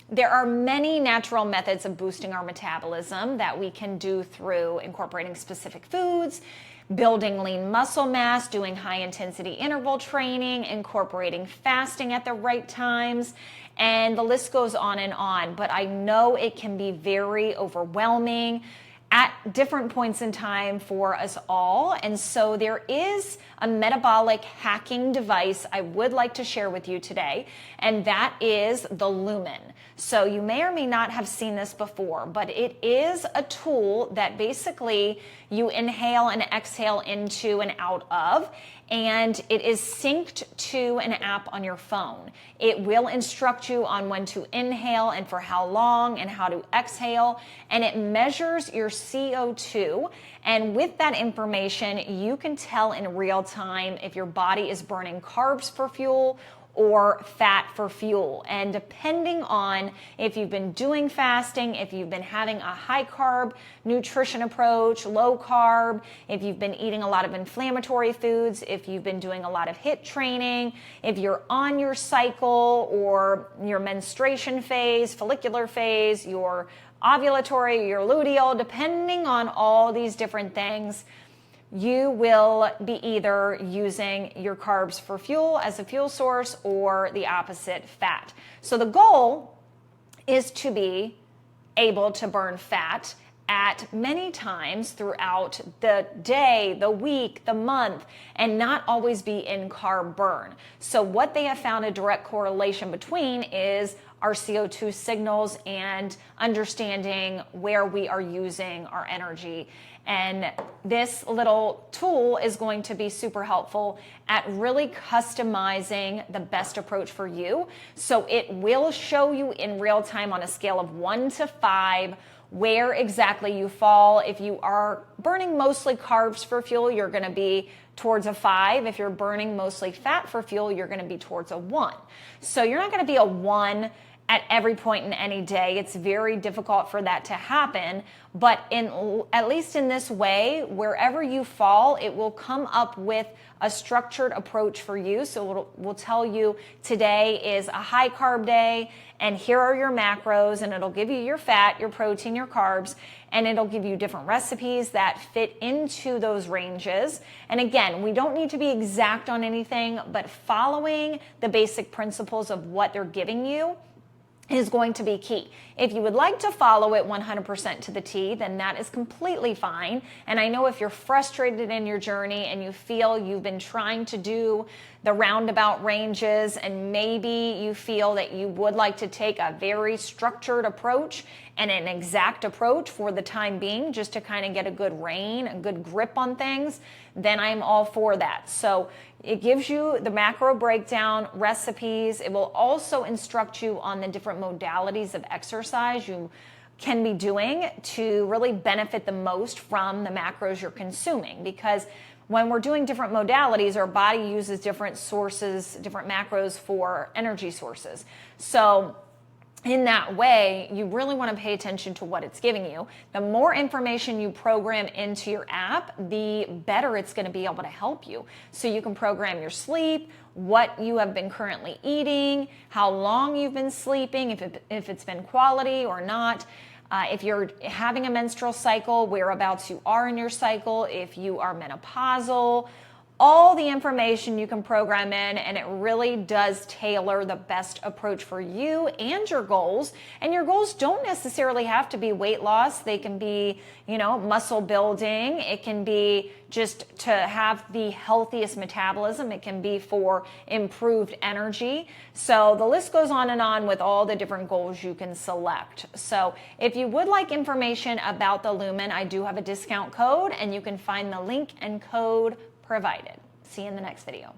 There are many natural methods of boosting our metabolism that we can do through incorporating specific foods, building lean muscle mass, doing high intensity interval training, incorporating fasting at the right times, and the list goes on and on. But I know it can be very overwhelming at different points in time for us all. And so there is a metabolic hacking device I would like to share with you today, and that is the Lumen. So you may or may not have seen this before, but it is a tool that basically you inhale and exhale into and out of, and it is synced to an app on your phone. It will instruct you on when to inhale and for how long and how to exhale, and it measures your CO2. And with that information, you can tell in real time if your body is burning carbs for fuel or fat for fuel. And depending on if you've been doing fasting, if you've been having a high carb nutrition approach, low carb, if you've been eating a lot of inflammatory foods, if you've been doing a lot of HIIT training, if you're on your cycle or your menstruation phase, follicular phase, your ovulatory, your luteal, depending on all these different things, you will be either using your carbs for fuel as a fuel source or the opposite, fat. So the goal is to be able to burn fat at many times throughout the day, the week, the month, and not always be in carb burn. So what they have found a direct correlation between is our CO2 signals and understanding where we are using our energy. And this little tool is going to be super helpful at really customizing the best approach for you. So it will show you in real time on a scale of 1 to 5 where exactly you fall. If you are burning mostly carbs for fuel, you're going to be towards a 5. If you're burning mostly fat for fuel, you're going to be towards a 1. So you're not going to be a 1 at every point in any day. It's very difficult for that to happen, but at least in this way, wherever you fall, it will come up with a structured approach for you. So it will tell you today is a high carb day, and here are your macros, and it'll give you your fat, your protein, your carbs, and it'll give you different recipes that fit into those ranges. And again, we don't need to be exact on anything, but following the basic principles of what they're giving you is going to be key. If you would like to follow it 100% to the T, then that is completely fine. And I know if you're frustrated in your journey and you feel you've been trying to do the roundabout ranges and maybe you feel that you would like to take a very structured approach and an exact approach for the time being just to kind of get a good rein, a good grip on things, then I'm all for that. So it gives you the macro breakdown, recipes. It will also instruct you on the different modalities of exercise you can be doing to really benefit the most from the macros you're consuming. Because when we're doing different modalities, our body uses different sources, different macros for energy sources. So in that way, you really want to pay attention to what it's giving you. The more information you program into your app, the better it's going to be able to help you. So you can program your sleep, what you have been currently eating, how long you've been sleeping, if it's been quality or not. If you're having a menstrual cycle, whereabouts you are in your cycle, if you are menopausal, all the information you can program in, and it really does tailor the best approach for you and your goals. And your goals don't necessarily have to be weight loss. They can be, muscle building. It can be just to have the healthiest metabolism. It can be for improved energy. So the list goes on and on with all the different goals you can select. So if you would like information about the Lumen, I do have a discount code, and you can find the link and code provided. See you in the next video.